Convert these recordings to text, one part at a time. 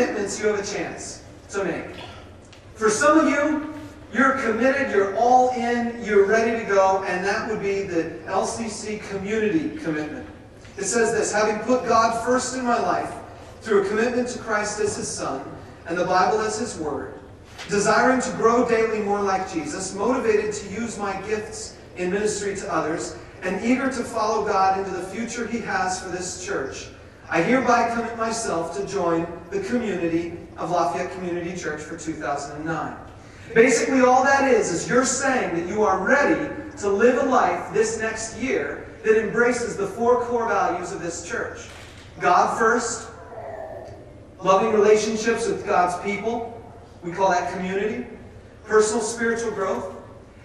commitments you have a chance to make. For some of you, you're committed, you're all in, you're ready to go, and that would be the LCC community commitment. It says this: having put God first in my life through a commitment to Christ as His Son and the Bible as His Word, desiring to grow daily more like Jesus, motivated to use my gifts in ministry to others, and eager to follow God into the future He has for this church, I hereby commit myself to join the community of Lafayette Community Church for 2009. Basically, all that is you're saying that you are ready to live a life this next year that embraces the 4 core values of this church. God first, loving relationships with God's people, we call that community, personal spiritual growth,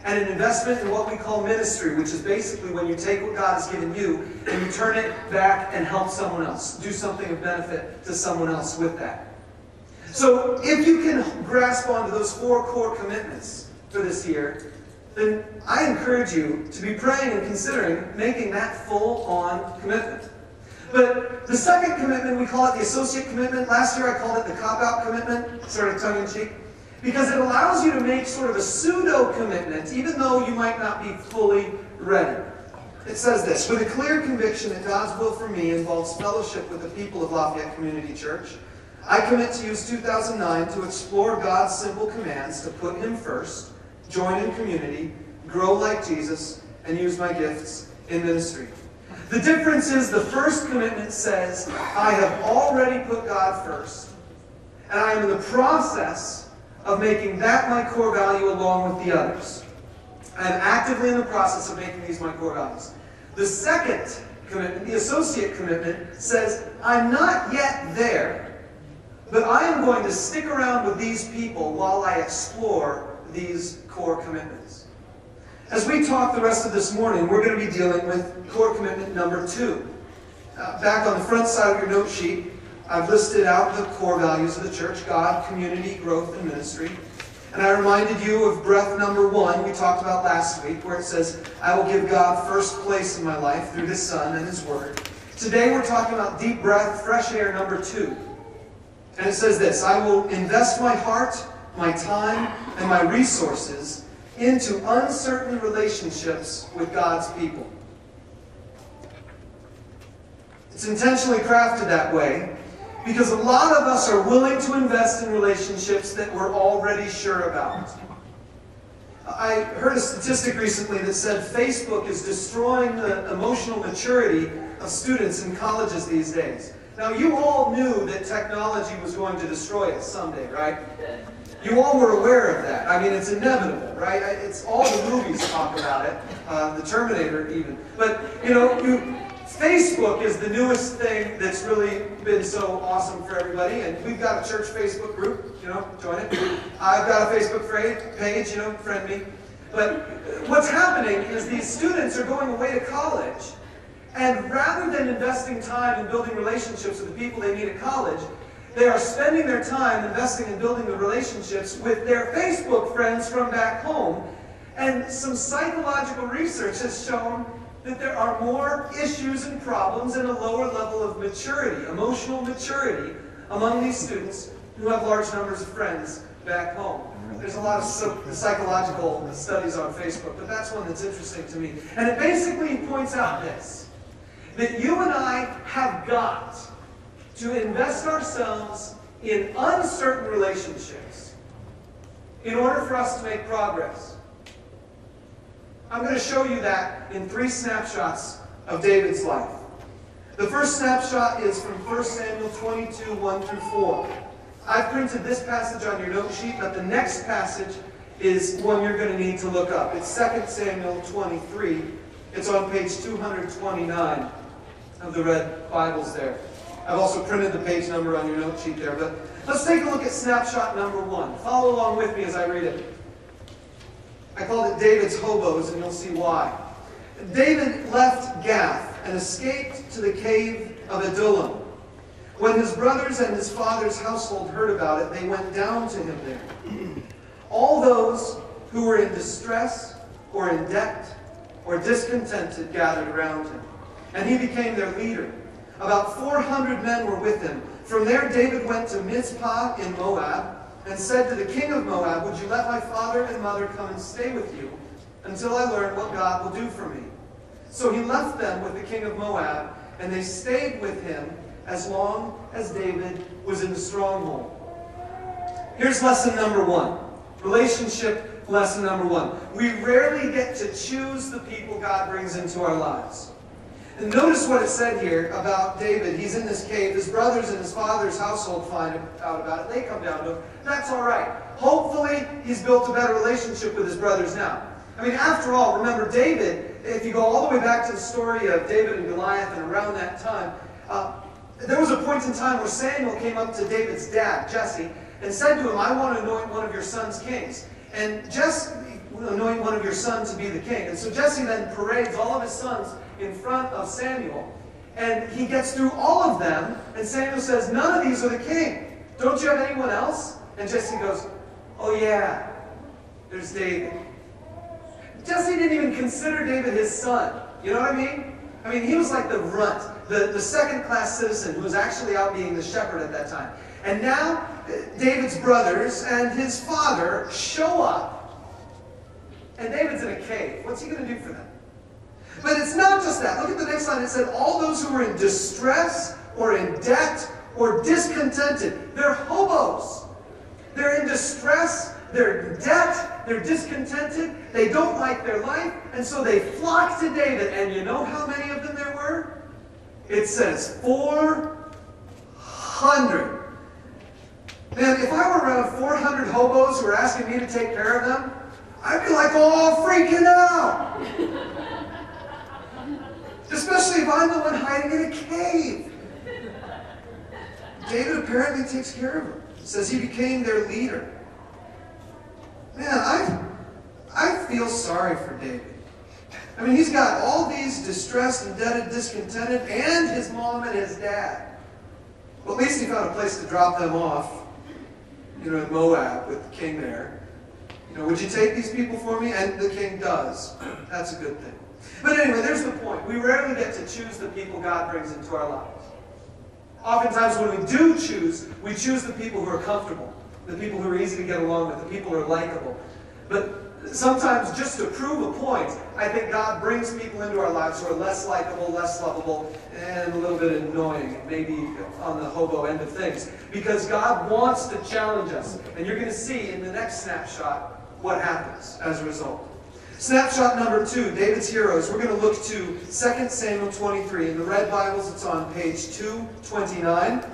and an investment in what we call ministry, which is basically when you take what God has given you and you turn it back and help someone else, do something of benefit to someone else with that. So if you can grasp onto those 4 core commitments for this year, then I encourage you to be praying and considering making that full-on commitment. But the second commitment, we call it the associate commitment. Last year I called it the cop-out commitment, sort of tongue-in-cheek, because it allows you to make sort of a pseudo-commitment, even though you might not be fully ready. It says this: with a clear conviction that God's will for me involves fellowship with the people of Lafayette Community Church, I commit to use 2009 to explore God's simple commands to put Him first, join in community, grow like Jesus, and use my gifts in ministry. The difference is the first commitment says, I have already put God first, and I am in the process of making that my core value along with the others. I am actively in the process of making these my core values. The second commitment, the associate commitment, says, I'm not yet there, but I am going to stick around with these people while I explore these core commitments. As we talk the rest of this morning, we're going to be dealing with core commitment number 2. Back on the front side of your note sheet, I've listed out the core values of the church: God, community, growth, and ministry. And I reminded you of breath number 1 we talked about last week, where it says, I will give God first place in my life through His Son and His Word. Today we're talking about deep breath, fresh air number 2. And it says this: I will invest my heart, my time, and my resources into uncertain relationships with God's people. It's intentionally crafted that way because a lot of us are willing to invest in relationships that we're already sure about. I heard a statistic recently that said Facebook is destroying the emotional maturity of students in colleges these days. Now, you all knew that technology was going to destroy us someday, right? You all were aware of that. I mean, it's inevitable, right? It's all the movies talk about it, the Terminator even. But, you know, Facebook is the newest thing that's really been so awesome for everybody. And we've got a church Facebook group, you know, join it. I've got a Facebook page, you know, friend me. But what's happening is these students are going away to college. And rather than investing time in building relationships with the people they meet at college, they are spending their time investing in building the relationships with their Facebook friends from back home. And some psychological research has shown that there are more issues and problems and a lower level of maturity, emotional maturity, among these students who have large numbers of friends back home. There's a lot of psychological studies on Facebook, but that's one that's interesting to me. And it basically points out this: that you and I have got to invest ourselves in uncertain relationships in order for us to make progress. I'm going to show you that in 3 snapshots of David's life. The first snapshot is from 1 Samuel 22, 1 through 4. I've printed this passage on your note sheet, but the next passage is one you're going to need to look up. It's 2 Samuel 23. It's on page 229 of the red Bibles there. I've also printed the page number on your note sheet there. But let's take a look at snapshot number 1. Follow along with me as I read it. I called it David's Hobos, and you'll see why. David left Gath and escaped to the cave of Adullam. When his brothers and his father's household heard about it, they went down to him there. All those who were in distress or in debt or discontented gathered around him, and he became their leader. About 400 men were with him, From there David went to Mizpah in Moab and said to the king of Moab, "Would you let my father and mother come and stay with you until I learn what God will do for me?" So he left them with the king of Moab, and they stayed with him as long as David was in the stronghold. Here's lesson number one. Relationship lesson number one. We rarely get to choose the people God brings into our lives. And notice what it said here about David. He's in this cave. His brothers and his father's household find out about it. They come down to him. That's all right. Hopefully, he's built a better relationship with his brothers now. I mean, after all, remember David, if you go all the way back to the story of David and Goliath and around that time, there was a point in time where Samuel came up to David's dad, Jesse, and said to him, "I want to anoint one of your sons kings." And Jesse will anoint one of your sons to be the king. And so Jesse then parades all of his sons in front of Samuel. And he gets through all of them, and Samuel says, "None of these are the king. Don't you have anyone else?" And Jesse goes, "Oh yeah, there's David." Jesse didn't even consider David his son. You know what I mean? I mean, he was like the runt, the second-class citizen who was actually out being the shepherd at that time. And now, David's brothers and his father show up. And David's in a cave. What's he going to do for them? But it's not just that. Look at the next line. It said, all those who were in distress or in debt or discontented. They're hobos. They're in distress. They're in debt. They're discontented. They don't like their life. And so they flock to David. And you know how many of them there were? It says 400. Man, if I were around 400 hobos who were asking me to take care of them, I'd be like, oh, freaking out. Especially if I'm the one hiding in a cave. David apparently takes care of them. It says he became their leader. Man, I feel sorry for David. I mean, he's got all these distressed, indebted, discontented, and his mom and his dad. Well, at least he found a place to drop them off, in Moab with the king there. Would you take these people for me? And the king does. That's a good thing. But anyway, there's the point. We rarely get to choose the people God brings into our lives. Oftentimes when we do choose, we choose the people who are comfortable, the people who are easy to get along with, the people who are likable. But sometimes just to prove a point, I think God brings people into our lives who are less likable, less lovable, and a little bit annoying, and maybe on the hobo end of things. Because God wants to challenge us. And you're going to see in the next snapshot what happens as a result. Snapshot number 2, David's heroes. We're going to look to 2 Samuel 23. In the red Bibles, it's on page 229.